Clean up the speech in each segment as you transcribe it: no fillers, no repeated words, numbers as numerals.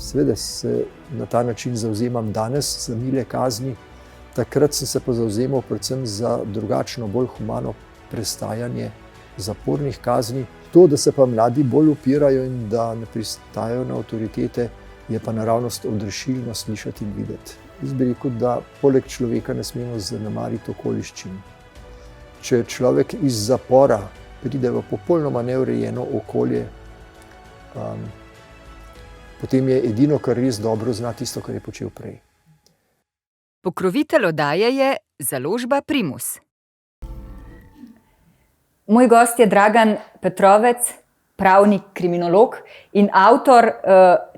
Seveda se na ta način zavzemam danes za mile kazni. Takrat sem se pa zavzemal predvsem za drugačno, bolj humano prestajanje zapornih kazni. To, da se pa mladi bolj upirajo in da ne pristajajo na avtoritete, je pa naravnost odrešilno slišati in videti. Jaz bi rekel, da poleg človeka ne smemo zanemariti okoliščin. Če človek iz zapora pride v popolnoma neurejeno okolje, potem je edino, kar res dobro zna, tisto, kar je počel prej. Pokrovitelj oddaje je založba Primus. Moj gost je Dragan Petrovec, pravnik, kriminolog in avtor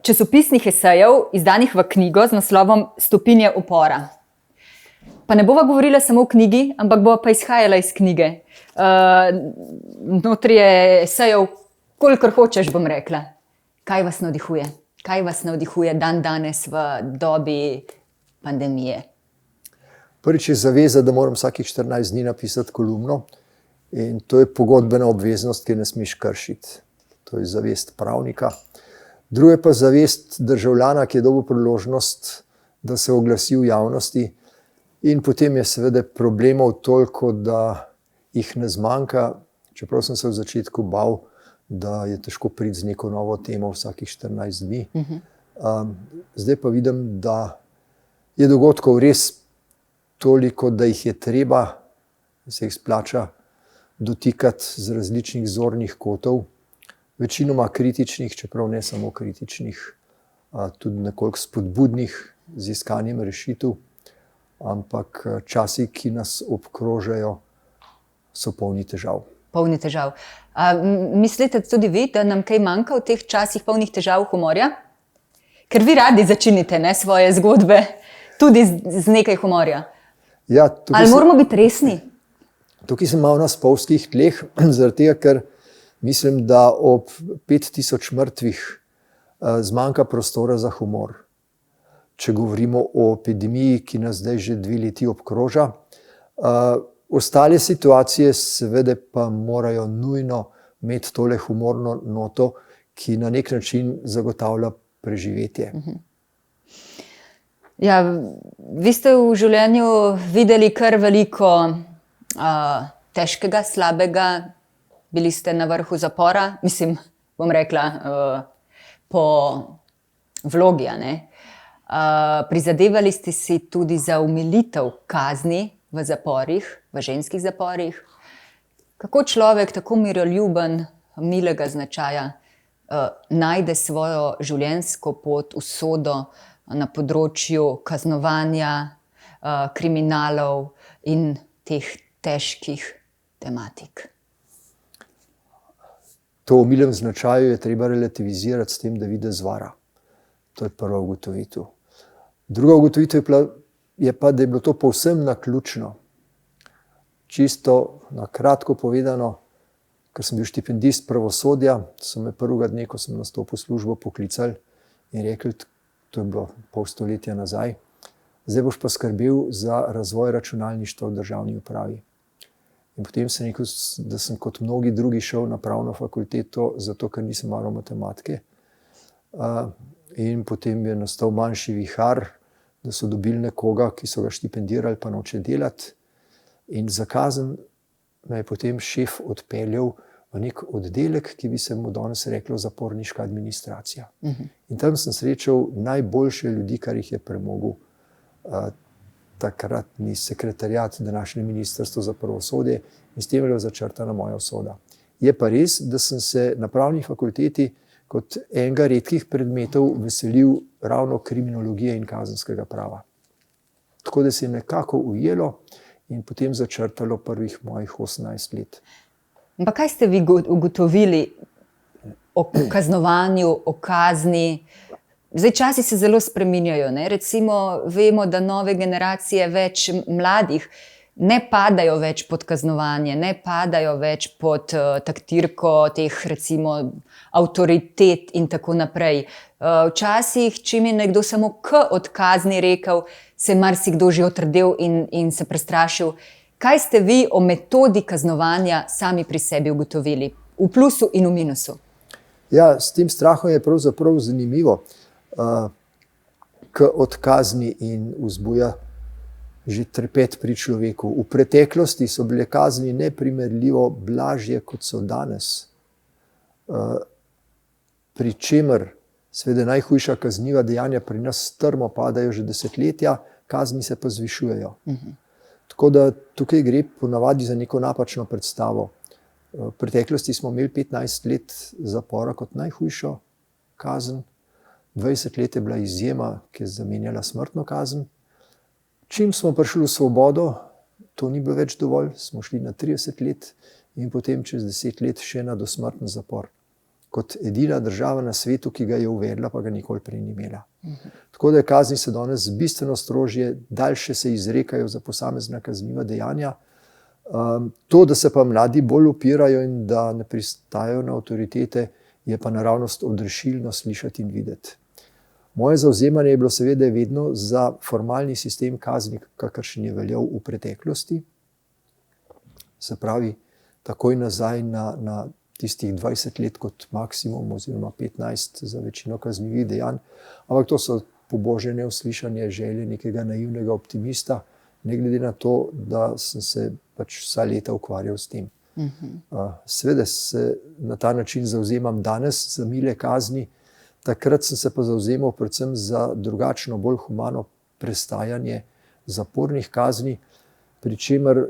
časopisnih esejev, izdanih v knjigo z naslovom Stopinje upora. Pa ne bova govorila samo o knjigi, ampak bova pa izhajala iz knjige. Notri je esejev, kolikor hočeš, bom rekla. Kaj vas navdihuje? Kaj vas navdihuje dan danes v dobi pandemije? Prvič je zaveza, da moram vsakih 14 dni napisati kolumno. In to je pogodbena obveznost, ki ne smeš kršiti. To je zavest pravnika. Drugo je pa zavest državljana, ki je dobil priložnost, da se oglasi v javnosti. In potem je seveda problemov toliko, da jih ne zmanjka. Čeprav sem se v začetku bal, da je težko priti z neko novo temo vsakih 14 dni. Zdaj pa vidim, da je dogodkov res toliko, da jih je treba, da se jih splača dotikati z različnih zornih kotov, večinoma kritičnih, čeprav ne samo kritičnih, tudi nekoliko spodbudnih z iskanjem rešitev, ampak časi, ki nas obkrožajo, so polni težav. Polni težav. Mislite tudi vi, da nam kaj manjka v teh časih polnih težav humorja? Ker vi radi začinite svoje zgodbe tudi z nekaj humorja. Ja, ali moramo biti resni? Tukaj sem malo na spolzkih tleh, zaradi tega, ker mislim, da ob 5000 mrtvih zmanjka prostora za humor. Če govorimo o epidemiji, ki nas zdaj že 2 leti obkroža. Ostale situacije seveda pa morajo nujno imeti tole humorno noto, ki na nek način zagotavlja preživetje. Ja, vi ste v življenju videli kar veliko težkega, slabega. Bili ste na vrhu zapora, mislim, bom rekla, po vlogi, prizadevali ste si tudi za umilitev kazni v zaporih, v ženskih zaporih. Kako človek, tako miroljuben, milega značaja, najde svojo življenjsko pot, usodo na področju kaznovanja, kriminalov in teh težkih tematik? To o milem značaju je treba relativizirati s tem, da vidi zvara. To je prva ugotovitev. Druga ugotovitev je pa, da je bilo to povsem naključno. Čisto na kratko povedano, ker sem bil štipendist pravosodja, so me prvega dne, ko sem nastopil službo, poklicali in rekli, to je bilo pol stoletja nazaj, zdaj boš pa skrbel za razvoj računalništva v državni upravi. In potem sem rekel, da sem kot mnogi drugi šel na pravno fakulteto, zato ker nisem maral matematike. In potem je nastal manjši vihar, da so dobili nekoga, ki so ga štipendirali, pa noče delati. In za kazen me je potem šef odpeljal v nek oddelek, ki bi se mu danes reklo zaporniška administracija. In tam sem srečal najboljše ljudi, kar jih je premogel takratni sekretariat, današnje ministrstvo za pravosodje, in s tem je bila začrtana moja usoda. Je pa res, da sem se na pravni fakulteti kot enega redkih predmetov veselil ravno kriminologije in kazenskega prava. Tako da se je nekako ujelo in potem začrtalo prvih mojih 18 let. Pa kaj ste vi ugotovili o kaznovanju, o kazni? Zdaj časi se zelo spreminjajo. Recimo vemo, da nove generacije več mladih ne padajo več pod kaznovanje, ne padajo več pod taktirko teh recimo avtoritet in tako naprej. Včasih, čim je nekdo samo od kazni rekel, se je marsikdo že otrdel in se prestrašil. Kaj ste vi o metodi kaznovanja sami pri sebi ugotovili? V plusu in v minusu? Ja, s tem strahom je pravzaprav zanimivo. k odkazni in vzbuja že trpet pri človeku. V preteklosti so bile kazni neprimerljivo blažje, kot so danes. Pri čemer seveda najhujša kazniva dejanja pri nas strmo padajo že desetletja, kazni se pa zvišujejo. Tako da tukaj gre ponavadi za neko napačno predstavo. V preteklosti smo imeli 15 let zapora kot najhujšo kazen, 20 let je bila izjema, ki je zamenjala smrtno kazen. Čim smo prišli v svobodo, to ni bilo več dovolj, smo šli na 30 let in potem čez 10 let še na dosmrtni zapor. Kot edina država na svetu, ki ga je uvedla, pa ga nikoli prej ni imela. Tako da kazni se danes bistveno strožje, daljše se izrekajo za posamezna kazniva dejanja. To, da se pa mladi bolj upirajo in da ne pristajajo na avtoritete, je pa naravnost odrešilno slišati in videti. Moje zavzemanje je bilo seveda vedno za formalni sistem kazni, kakršen je veljal v preteklosti. Se pravi, takoj nazaj na tistih 20 let kot maksimum, oziroma 15 za večino kaznivih dejanj. Ampak to so pobožne uslišanje želje nekega naivnega optimista, ne glede na to, da sem se pač vsa leta ukvarjal s tem. Seveda se na ta način zavzemam danes za mile kazni, takrat sem se pa zavzemal predvsem za drugačno, bolj humano prestajanje zapornih kazni, pri čemer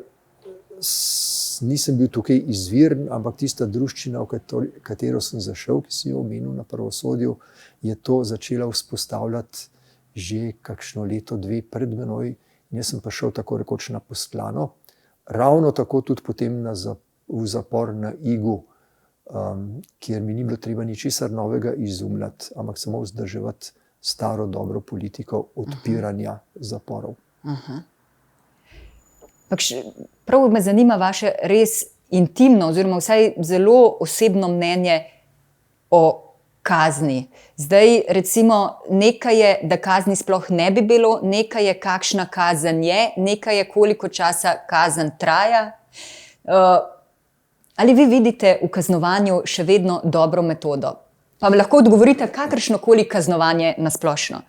nisem bil tukaj izviren, ampak tista druščina, v katero sem zašel, ki si jo omenil na pravosodju, je to začela vzpostavljati že kakšno leto, dve pred menoj in jaz sem prišel tako rekoč na postlano. Ravno tako tudi potem v zapor na Igu, kjer mi ni bilo treba ničesar novega izumljati, ampak samo vzdrževati staro dobro politiko odpiranja zaporov. Prav me zanima vaše res intimno oziroma vsaj zelo osebno mnenje o kazni. Zdaj recimo nekaj je, da kazni sploh ne bi bilo, nekaj je, kakšna kazen je, nekaj je, koliko časa kazen traja. Ali vi vidite v kaznovanju še vedno dobro metodo? Pa lahko odgovorite kakršnokoli kaznovanje na splošno.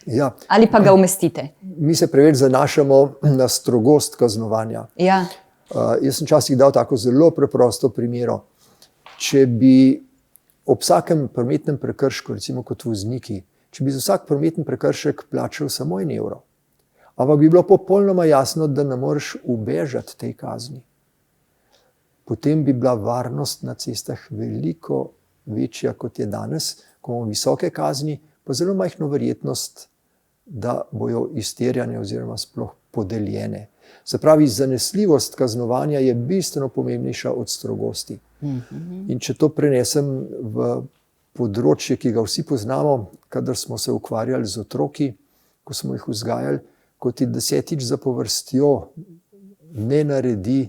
Ja. Ali pa ga umestite? Mi se preveč zanašamo na strogost kaznovanja. Ja. Jaz sem včasih dal tako zelo preprosto primero. Če bi ob vsakem prometnem prekršku, recimo kot vozniki, če bi za vsak prometni prekršek plačal samo 1 evro, ampak bi bilo popolnoma jasno, da ne moreš ubežati tej kazni, potem bi bila varnost na cestah veliko večja, kot je danes, ko imamo visoke kazni, pa zelo majhno verjetnost, da bojo izterjane oziroma sploh podeljene. Se pravi, zanesljivost kaznovanja je bistveno pomembnejša od strogosti. In če to prenesem v področje, ki ga vsi poznamo, kadar smo se ukvarjali z otroki, ko smo jih vzgajali, ko ti 10-tič zapovrstjo ne naredi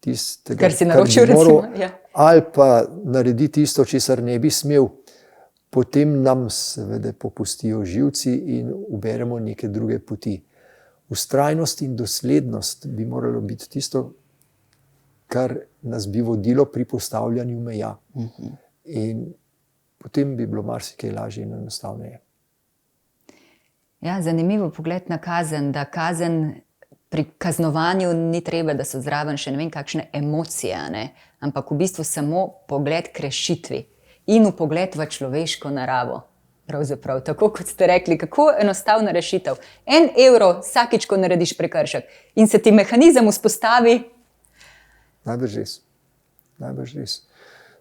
tistega, kar si naročil, recimo, ja. Ali pa naredi tisto, česar ne bi smel, potem nam seveda popustijo živci in uberemo neke druge poti. Vztrajnost in doslednost bi moralo biti tisto, kar nas bi vodilo pri postavljanju meja. In potem bi bilo marsikaj lažje in enostavneje. Ja, zanimivo pogled na kazen, da kazen pri kaznovanju ni treba, da so zraven še ne vem kakšne emocije, ne? Ampak v bistvu samo pogled k rešitvi in pogled v človeško naravo. Pravzaprav, tako kot ste rekli, kako enostavna rešitev. 1 evro vsakič, ko narediš prekršek in se ti mehanizem vzpostavi. Najbrž res. Najbrž res.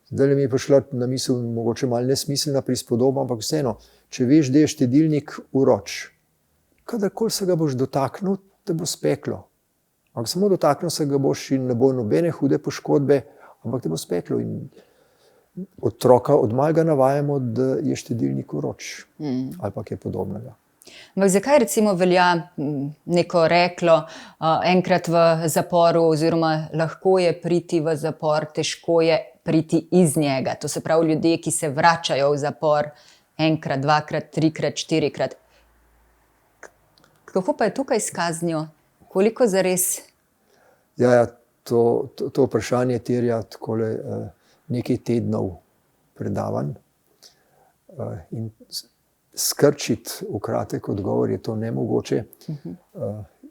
Zdaj mi je prišla na misel mogoče malo nesmiselna prispodoba, ampak vseeno, če veš, da je štedilnik vroč, kadarkoli se ga boš dotaknil, te bo speklo. Ampak samo dotaknil se ga boš in ne bo nobene hude poškodbe, ampak te bo speklo. In otroka od malega navajamo, da je štedilnik vroč. Ali pa kaj podobnega. Ampak zakaj recimo velja neko reklo, enkrat v zaporu oziroma lahko je priti v zapor, težko je priti iz njega. To se pravi ljudje, ki se vračajo v zapor enkrat, dvakrat, trikrat, 4-krat. Kako pa je tukaj s kaznijo? Koliko zares? Ja, to vprašanje terja takole nekaj tednov predavanj. In skrčiti v kratek odgovor, je to nemogoče.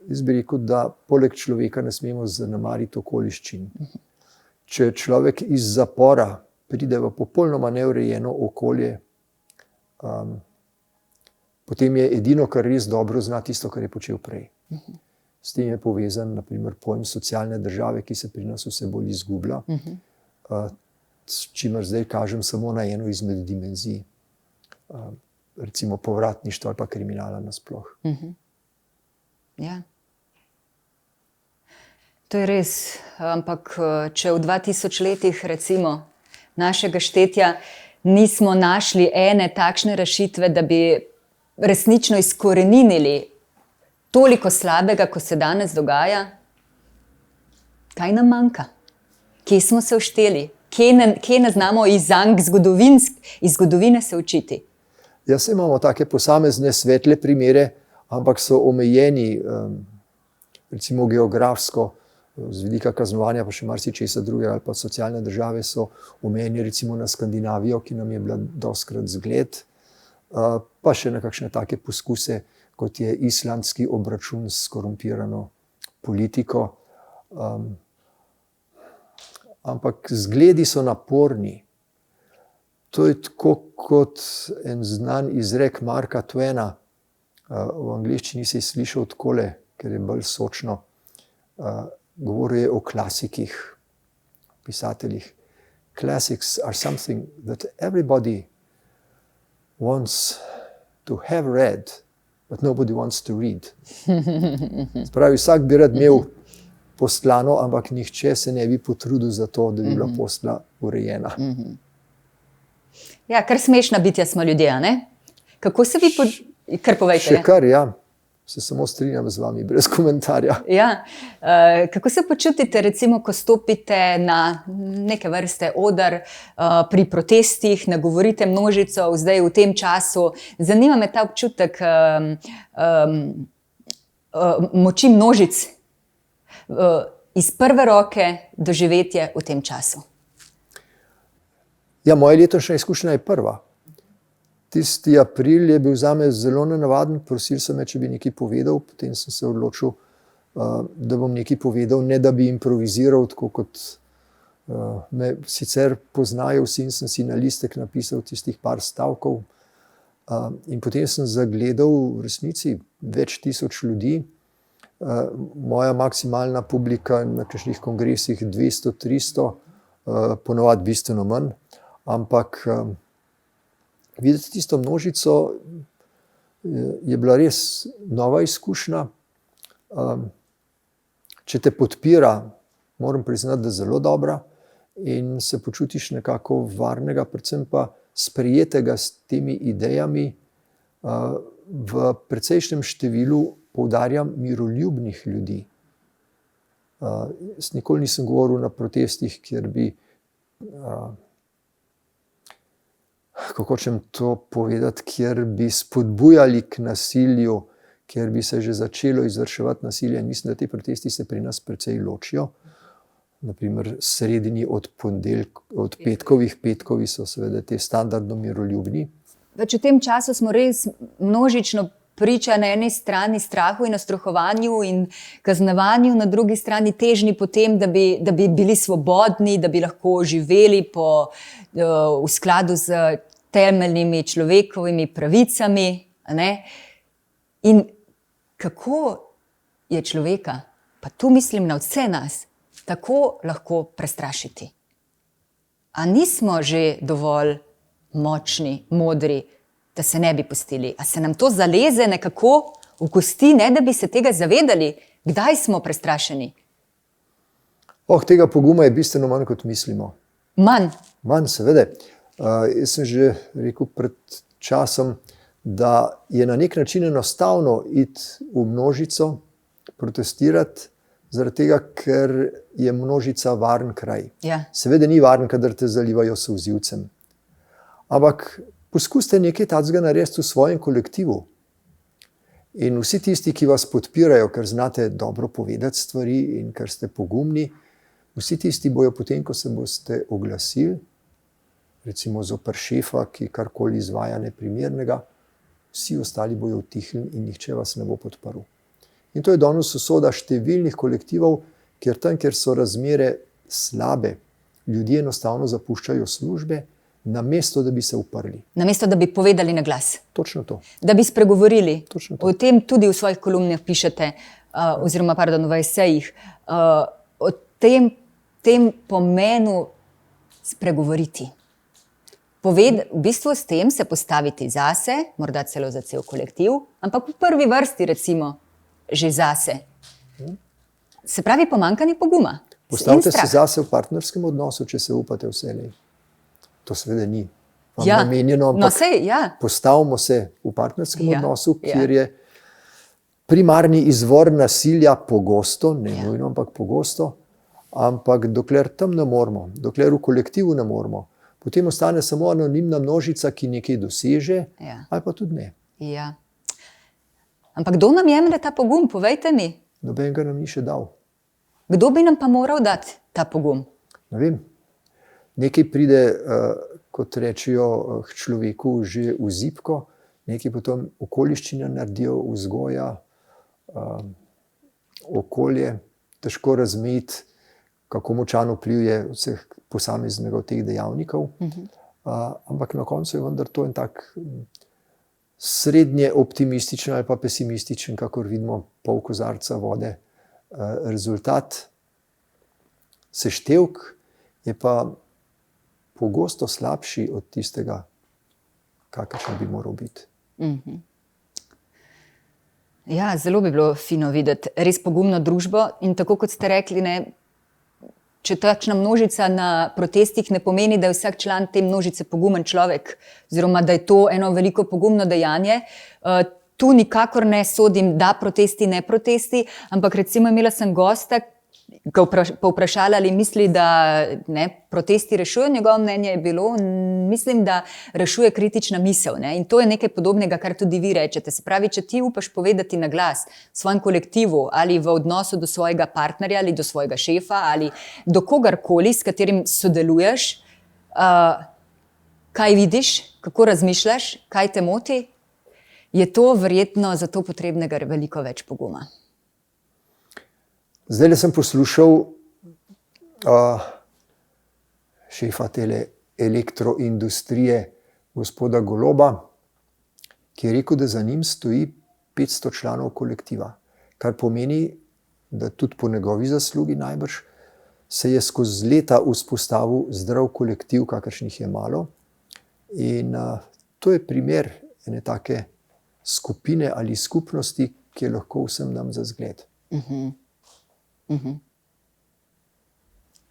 Jaz bi rekel, da poleg človeka ne smemo zanemariti okoliščin. Če človek iz zapora pride v popolnoma neurejeno okolje, potem je edino, kar res dobro zna, tisto, kar je počel prej. S tem je povezan naprimer pojem socialne države, ki se pri nas vse bolj izgublja, s čimer zdaj kažem samo na eno izmed dimenzij, recimo povratništva ali pa kriminala nasploh. Ja. To je res, ampak če v 2000 letih recimo našega štetja nismo našli ene takšne rešitve, da bi resnično izkoreninili toliko slabega, ko se danes dogaja, kaj nam manjka? Kje smo se ušteli? Kje ne znamo iz zgodovine se učiti? Ja, saj imamo take posamezne svetle primere, ampak so omejeni, recimo geografsko, z vidika kaznovanja, pa še marsičesa drugega, ali pa socialne države so omejeni recimo na Skandinavijo, ki nam je bila dostikrat zgled, pa še na kakšne take poskuse, kot je islandski obračun s korumpirano politiko. Ampak zgledi so naporni. To je tako kot en znan izrek Marka Twena. V angleščini se je slišal takole, ker je bolj sočno. Govoril je o klasikih, pisateljih. Classics are something that everybody wants to have read, but nobody wants to read. Spravi, vsak bi rad imel postlano, ampak nihče se ne bi potrudil za to, da bi bila postla urejena. Ja, kar smešna bitja smo ljudje, ne? Kako se vi kar povejte? Še kar, ja. Se samo strinjam z vami, brez komentarja. Ja. Kako se počutite, recimo, ko stopite na neke vrste oder pri protestih, nagovorite množico zdaj v tem času? Zanima me ta občutek moči množic iz prve roke doživetje v tem času. Ja, moja letošnja izkušnja je prva. Tisti april je bil zame zelo nenavaden, prosil sem me, če bi nekaj povedal, potem sem se odločil, da bom nekaj povedal, ne da bi improviziral, tako kot me sicer poznajo vsi, in sem si na listek napisal tistih par stavkov. In potem sem zagledal v resnici več tisoč ljudi. Moja maksimalna publika na kakšnih kongresih 200-300, ponovadi bistveno manj, ampak videti tisto množico je bila res nova izkušnja. Če te podpira, moram priznati, da je zelo dobra in se počutiš nekako varnega, predvsem pa sprejetega s temi idejami v precejšnjem številu, poudarjam, miroljubnih ljudi. Jaz nikoli nisem govoril na protestih, kjer bi kako hočem to povedati, kjer bi spodbujali k nasilju, kjer bi se že začelo izvrševati nasilje. Mislim, da te protesti se pri nas precej ločijo. Naprimer, sredini od petkovi so seveda te standardno miroljubni. V tem času smo res množično priča na eni strani strahu in ustrahovanju in kaznovanju, na drugi strani težnji po tem, da bi bili svobodni, da bi lahko živeli v skladu z temeljnimi človekovimi pravicami. Ne? In kako je človeka, pa tu mislim na vse nas, tako lahko prestrašiti? A nismo že dovolj močni, modri, da se ne bi pustili? A se nam to zaleze nekako v kosti, ne da bi se tega zavedali, kdaj smo prestrašeni? Tega poguma je bistveno manj, kot mislimo. Manj? Manj, seveda. Jaz sem že rekel pred časom, da je na nek način enostavno iti v množico, protestirati, zaradi tega, ker je množica varen kraj. Ja. Seveda ni varen, kadar te zalivajo s solzivcem. Ampak poskusite nekaj takega narediti v svojem kolektivu. In vsi tisti, ki vas podpirajo, ker znate dobro povedati stvari in ker ste pogumni, vsi tisti bojo potem, ko se boste oglasili, recimo zoper šefa, ki karkoli izvaja neprimernega, vsi ostali bojo utihnili in nihče vas ne bo podprl. In to je danes usoda številnih kolektivov, kjer so razmere slabe, ljudje enostavno zapuščajo službe, namesto da bi se uprli. Namesto da bi povedali na glas, Točno to. da bi spregovorili. Točno to. O tem tudi v svojih kolumnah pišete, oziroma v esejih, o tem pomenu spregovoriti. V bistvu s tem se postaviti zase, morda celo za cel kolektiv, ampak v prvi vrsti recimo že zase. Se pravi pomanjkanje poguma. Postavite se zase v partnerskem odnosu, če se upate vselej. To seveda ni vam namenjeno, ampak postavimo se v partnerskem odnosu, kjer je primarni izvor nasilja pogosto, ne nujno, ampak pogosto, ampak dokler tam ne moremo, dokler v kolektivu ne moremo, potem ostane samo anonimna množica, ki nekaj doseže, ali pa tudi ne. Ja. Ampak kdo nam jemlje ta pogum, povejte mi? Noben ga nam ni še dal. Kdo bi nam pa moral dati ta pogum? Ne vem. Nekaj pride, kot rečejo, k človeku že v zibko, nekaj potom okoliščine naredijo, vzgoja, okolje, težko razmeti, kako močan vpliv je vseh posameznega od teh dejavnikov. Ampak na koncu je vendar to en tak srednje optimističen ali pa pesimističen, kakor vidimo, pol kozarca vode. Rezultat, seštevek je pa pogosto slabši od tistega, kakršen bi moral biti. Ja, zelo bi bilo fino videti res pogumno družbo in tako kot ste rekli, ne, če takšna množica na protestih ne pomeni, da je vsak član te množice pogumen človek, oziroma da je to eno veliko pogumno dejanje. Tu nikakor ne sodim, da protesti, ne protesti, ampak recimo imela sem gosta, ga povprašala, ali misli, da protesti rešujejo. Njegovo mnenje je bilo, mislim, da rešuje kritična misel. In to je nekaj podobnega, kar tudi vi rečete. Se pravi, če ti upaš povedati na glas svojem kolektivu ali v odnosu do svojega partnerja ali do svojega šefa ali do kogarkoli, s katerim sodeluješ, kaj vidiš, kako razmišljaš, kaj te moti, je to verjetno za to potrebnega veliko več poguma. Zdaj sem poslušal šefa tele elektroindustrije, gospoda Goloba, ki je rekel, da za njim stoji 500 članov kolektiva. Kar pomeni, da tudi po njegovi zaslugi najbrž se je skozi leta vzpostavil zdrav kolektiv, kakršnih je malo. In to je primer ene take skupine ali skupnosti, ki je lahko vsem nam za zgled.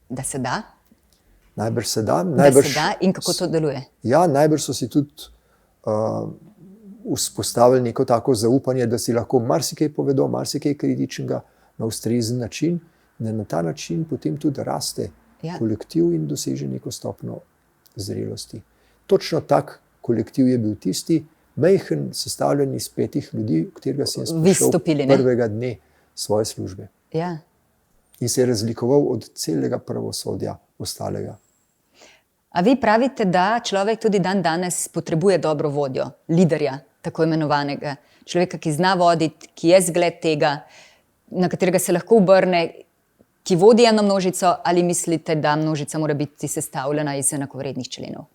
Da se da? Najbrž se da. Da se da in kako to deluje? Ja, najbrž so si tudi vzpostavili neko tako zaupanje, da si lahko marsikaj povedo, marsikaj kritičnega na ustrezen način, in na ta način potem tudi raste kolektiv in doseže neko stopnjo zrelosti. Točno tak kolektiv je bil tisti, majhen, sestavljen iz 5 ljudi, v katerega sem sprašal prvega dne svoje službe. Ja. In se je razlikoval od celega pravosodja ostalega. A vi pravite, da človek tudi dan danes potrebuje dobro vodjo, liderja, tako imenovanega, človeka, ki zna voditi, ki je zgled tega, na katerega se lahko obrne, ki vodi eno množico, ali mislite, da množica mora biti sestavljena iz enakovrednih členov?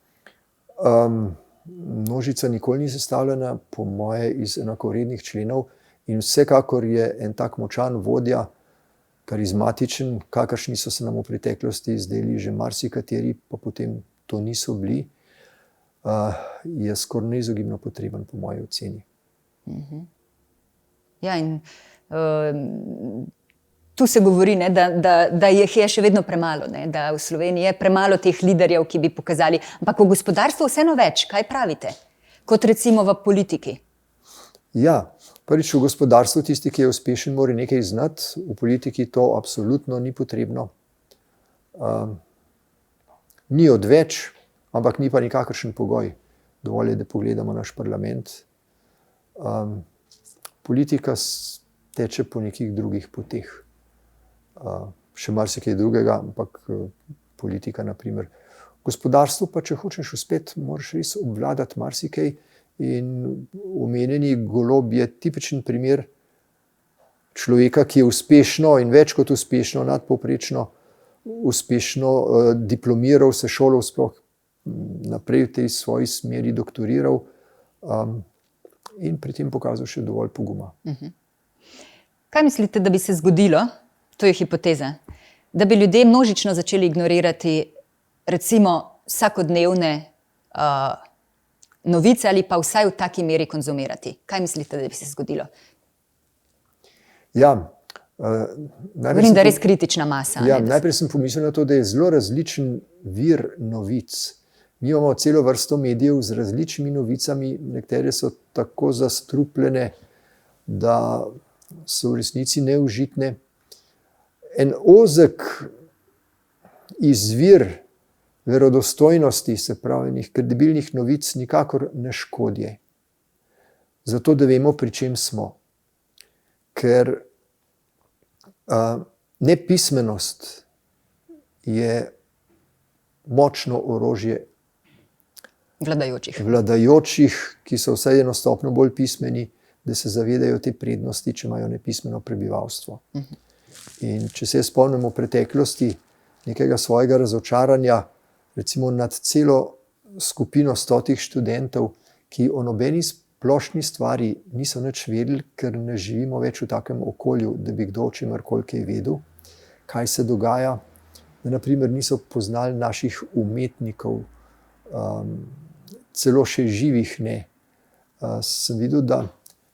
Množica nikoli ni sestavljena, po moje, iz enakovrednih členov in vsekakor je en tak močan vodja, karizmatičen, kakršni so se nam v preteklosti zdeli že marsikateri, pa potem to niso bili, je skoraj neizogibno potreben, po moji oceni. Ja, in tu se govori, da jih je še vedno premalo, da v Sloveniji je premalo teh liderjev, ki bi pokazali, ampak v gospodarstvu vseeno več, kaj pravite, kot recimo v politiki? Ja, prvič v gospodarstvu tisti, ki je uspešen, mora nekaj znati, v politiki to absolutno ni potrebno. Ni odveč, ampak ni pa nikakršen pogoj. Dovolj je, da pogledamo naš parlament. Politika teče po nekih drugih poteh. Še marsikaj drugega, ampak politika, naprimer. Gospodarstvo pa, če hočeš uspeti, moraš res obvladati marsikaj In omenjeni golob je tipičen primer človeka, ki je uspešno in več kot uspešno, nadpovprečno uspešno diplomiral, se šolal sploh naprej v tej svoji smeri, doktoriral in pri tem pokazal še dovolj poguma. Kaj mislite, da bi se zgodilo, to je hipoteza, da bi ljudje množično začeli ignorirati recimo vsakodnevne novice ali pa vsaj v taki meri konzumirati? Kaj mislite, da bi se zgodilo? Ja, Govorim, da je res kritična masa. Ja, najprej sem pomislil na to, da je zelo različen vir novic. Mi imamo celo vrsto medijev z različnimi novicami, nekatere so tako zastrupljene, da so v resnici neužitne. En ozek izvir verodostojnosti, se pravi, enih kredibilnih novic, nikakor ne škodi. Zato, da vemo, pri čem smo. Ker nepismenost je močno orožje vladajočih, ki so vsaj eno stopnjo bolj pismeni, da se zavedajo te prednosti, če imajo nepismeno prebivalstvo. In če se spomnimo v preteklosti nekega svojega razočaranja, recimo nad celo skupino 100 študentov, ki o nobeni splošni stvari niso nič vedeli, ker ne živimo več v takem okolju, da bi kdo o čemerkoli kaj vedel, kaj se dogaja, da naprimer niso poznali naših umetnikov, celo še živih ne. Sem videl, da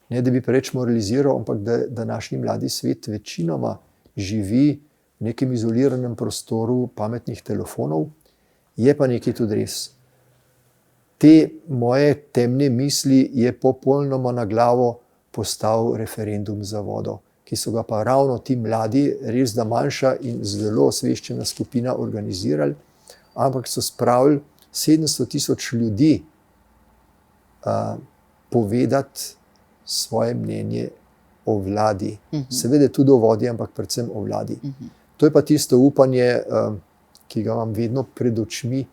ne da bi preveč moraliziral, ampak da današnji mladi svet večinoma živi v nekem izoliranem prostoru pametnih telefonov, je pa nekaj tudi res. Te moje temne misli je popolnoma na glavo postavil referendum za vodo, ki so ga pa ravno ti mladi, res da manjša in zelo osveščena skupina organizirali, ampak so spravili 700,000 ljudi povedati svoje mnenje o vladi. Seveda tudi o vodi, ampak predvsem o vladi. To je pa tisto upanje, ki ga imam vedno pred očmi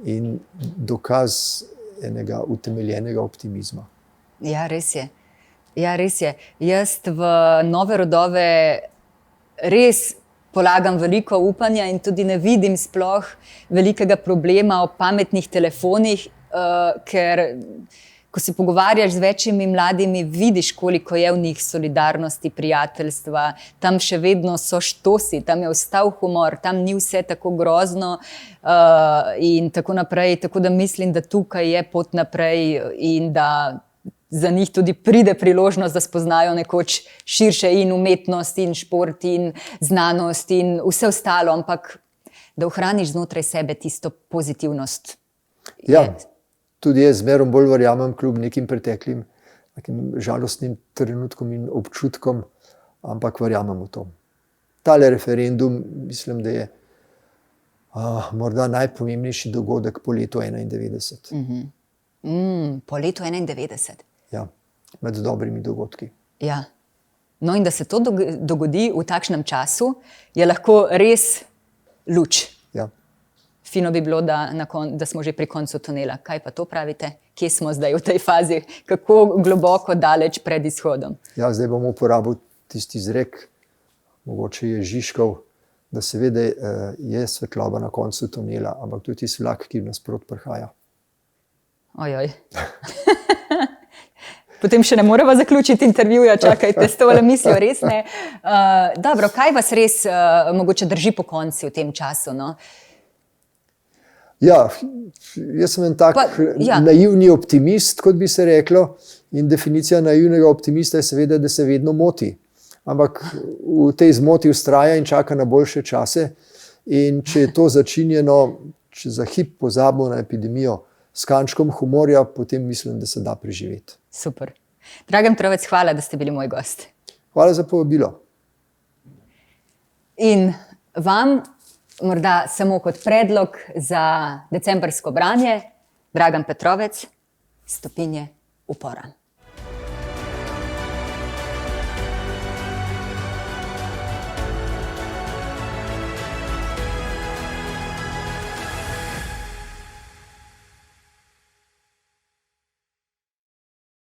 in dokaz enega utemeljenega optimizma. Ja, res je. Ja, res je. Jaz v nove rodove res polagam veliko upanja in tudi ne vidim sploh velikega problema o pametnih telefonih, ker ko se pogovarjaš z večjimi mladimi, vidiš, koliko je v njih solidarnosti, prijateljstva, tam še vedno so štosi, tam je ostal humor, tam ni vse tako grozno in tako naprej. Tako da mislim, da tukaj je pot naprej in da za njih tudi pride priložnost, da spoznajo nekoč širše in umetnost in šport in znanost in vse ostalo, ampak da ohraniš znotraj sebe tisto pozitivnost. Ja. Tudi jaz zmerom bolj verjamem, kljub nekim preteklim žalostnim trenutkom in občutkom, ampak verjamem v to. Tale referendum, mislim, da je morda najpomembnejši dogodek po letu 1991. Po letu 1991? Ja, med dobrimi dogodki. Ja. No in da se to dogodi v takšnem času, je lahko res luč. Ja. Fino bi bilo, da smo že pri koncu tunela. Kaj pa to pravite? Kje smo zdaj v tej fazi? Kako globoko daleč pred izhodom? Ja, zdaj bom uporabil tisti izrek, mogoče je Žižkov, da seveda je svetloba na koncu tunela, ampak to je tisti vlak, ki nasprot prihaja. Ojoj. Potem še ne moremo zaključiti intervjuja, čakajte, s tole mislijo res ne. Dobro, kaj vas res mogoče drži po konci v tem času, no? Ja, jaz sem en tak naivni optimist, kot bi se reklo, in definicija naivnega optimista je seveda, da se vedno moti. Ampak v tej zmoti vztraja in čaka na boljše čase. In če je to začinjeno, če za hip pozabimo na epidemijo, s kančkom humorja, potem mislim, da se da preživeti. Super. Dragan Petrovec, hvala, da ste bili moj gost. Hvala za povabilo. In vam morda samo kot predlog za decembrsko branje, Dragan Petrovec, Stopinje upora.